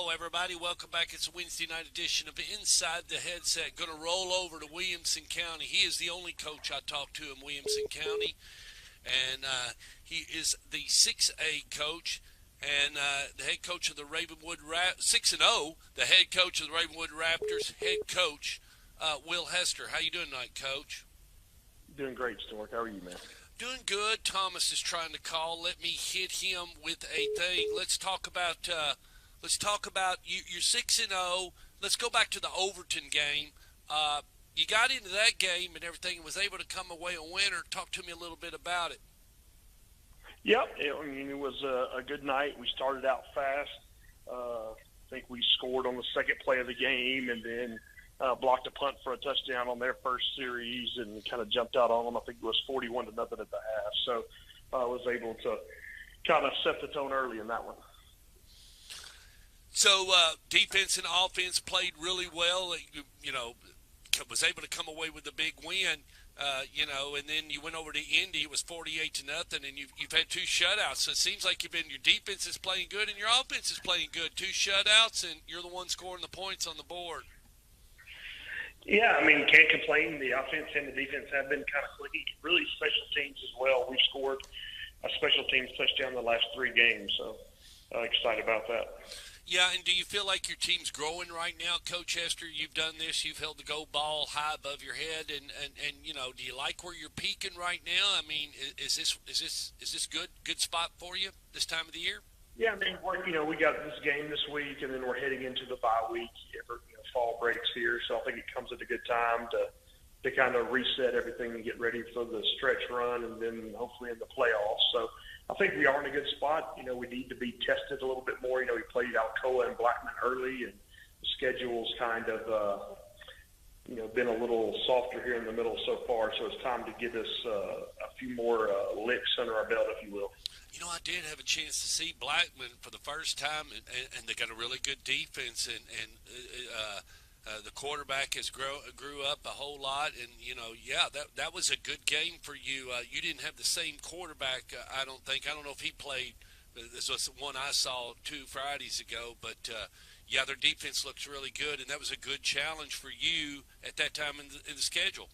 Hello, everybody. Welcome back. It's a Wednesday night edition of Inside the Headset. Going to roll over to Williamson County. He is the only coach I talked to in Williamson County, and he is the 6A coach and the head coach of the Ravenwood 6-0. The head coach of the Ravenwood Raptors. Head coach Will Hester. How you doing tonight, Coach? Doing great, Stork. How are you, man? Doing good. Thomas is trying to call. Let me hit him with a thing. Let's talk about you. You're 6-0. Let's go back to the Overton game. You got into that game and everything, and was able to come away a winner. Talk to me a little bit about it. Yep. It was a good night. We started out fast. I think we scored on the second play of the game, and then blocked a punt for a touchdown on their first series, and kind of jumped out on them. I think it was 41-0 at the half. So I was able to kind of set the tone early in that one. So defense and offense played really well. Was able to come away with a big win. And then you went over to Indy. It was 48-0, and you've had two shutouts. So it seems like your defense is playing good and your offense is playing good. Two shutouts, and you're the one scoring the points on the board. Yeah, can't complain. The offense and the defense have been kind of clicking. Really, special teams as well. We've scored a special teams touchdown in the last three games, so excited about that. Yeah, and do you feel like your team's growing right now, Coach Hester? You've done this. You've held the gold ball high above your head, and do you like where you're peaking right now? Is this good spot for you this time of the year? Yeah, we got this game this week, and then we're heading into the bye week. Fall breaks here, so I think it comes at a good time to kind of reset everything and get ready for the stretch run, and then hopefully in the playoffs. So I think we are in a good spot. We need to be tested a little bit more. We played Alcoa and Blackman early, and the schedule's kind of been a little softer here in the middle so far. So it's time to get us a few more licks under our belt, if you will. I did have a chance to see Blackman for the first time, and they got a really good defense, and the quarterback has grew up a whole lot, and that was a good game for you. You didn't have the same quarterback, I don't think. I don't know if he played. This was the one I saw 2 Fridays ago, but their defense looks really good, and that was a good challenge for you at that time in the schedule.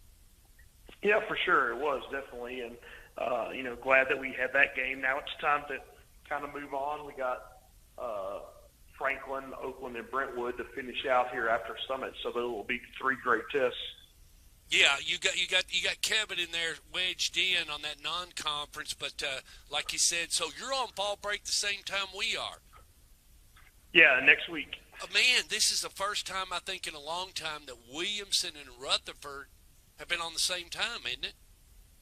Yeah, for sure, it was definitely, and glad that we had that game. Now it's time to kind of move on. We got Franklin, Oakland, and Brentwood to finish out here after Summit, so there will be 3 great tests. Yeah, you got Kevin in there wedged in on that non-conference, but like you said, so you're on fall break the same time we are. Yeah, next week. Man, this is the first time I think in a long time that Williamson and Rutherford have been on the same time, isn't it?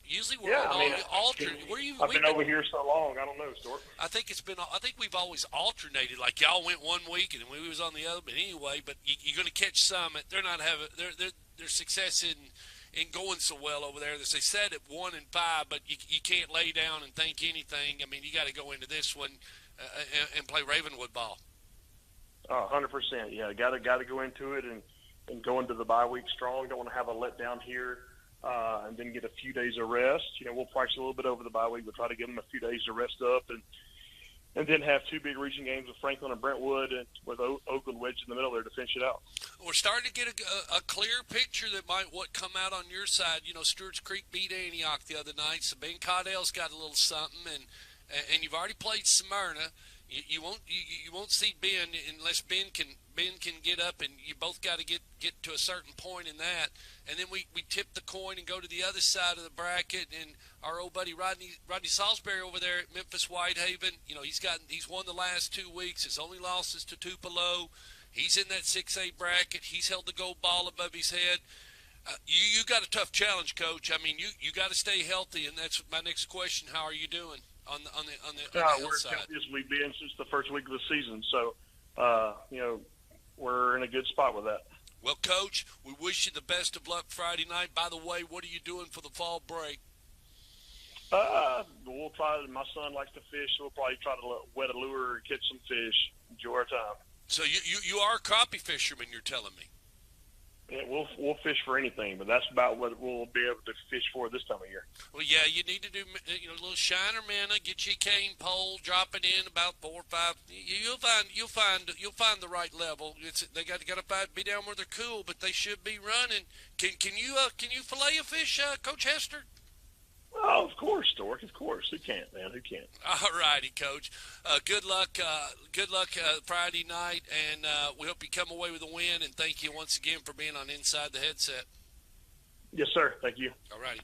Usually we're alternate. I've been over here so long, I don't know, Stuart. I think we've always alternated. Like y'all went one week and then we was on the other. But anyway, you're going to catch Summit. They're not having their success in going so well over there. They said at 1-5, but you can't lay down and think anything. You got to go into this one and play Ravenwood ball. 100%. Yeah, got to go into it and go into the bye week strong. Don't want to have a letdown here. And then get a few days of rest. We'll practice a little bit over the bye week. We'll try to give them a few days to rest up, and then have 2 big region games with Franklin and Brentwood, and with Oakland wedged in the middle there to finish it out. We're starting to get a clear picture that might come out on your side. Stewart's Creek beat Antioch the other night, so Ben Caudell's got a little something, and you've already played Smyrna. You won't see Ben unless Ben can get up, and you both got to get to a certain point in that. And then we tip the coin and go to the other side of the bracket, and our old buddy Rodney Salisbury over there at Memphis Whitehaven, he's won the last 2 weeks. His only loss is to Tupelo. He's in that 6A bracket. He's held the gold ball above his head. You got a tough challenge, Coach. You got to stay healthy, and that's my next question. How are you doing on the health side? We've been since the first week of the season, so we're in a good spot with that. Well, Coach, we wish you the best of luck Friday night. By the way, what are you doing for the fall break? We'll try. My son likes to fish, so we'll probably try to wet a lure and catch some fish. Enjoy our time. So you are a crappie fisherman, you're telling me? Yeah, we'll fish for anything, but that's about what we'll be able to fish for this time of year. Well, yeah, you need to do a little shiner manna. Get you a cane pole, drop it in about 4 or 5. You'll find the right level. They got to be down where they're cool, but they should be running. Can you fillet a fish, Coach Hester? Oh, of course, Stork. Of course. Who can't, man? Who can't? All righty, Coach. Good luck. Good luck Friday night, and we hope you come away with a win. And thank you once again for being on Inside the Headset. Yes, sir. Thank you. All righty.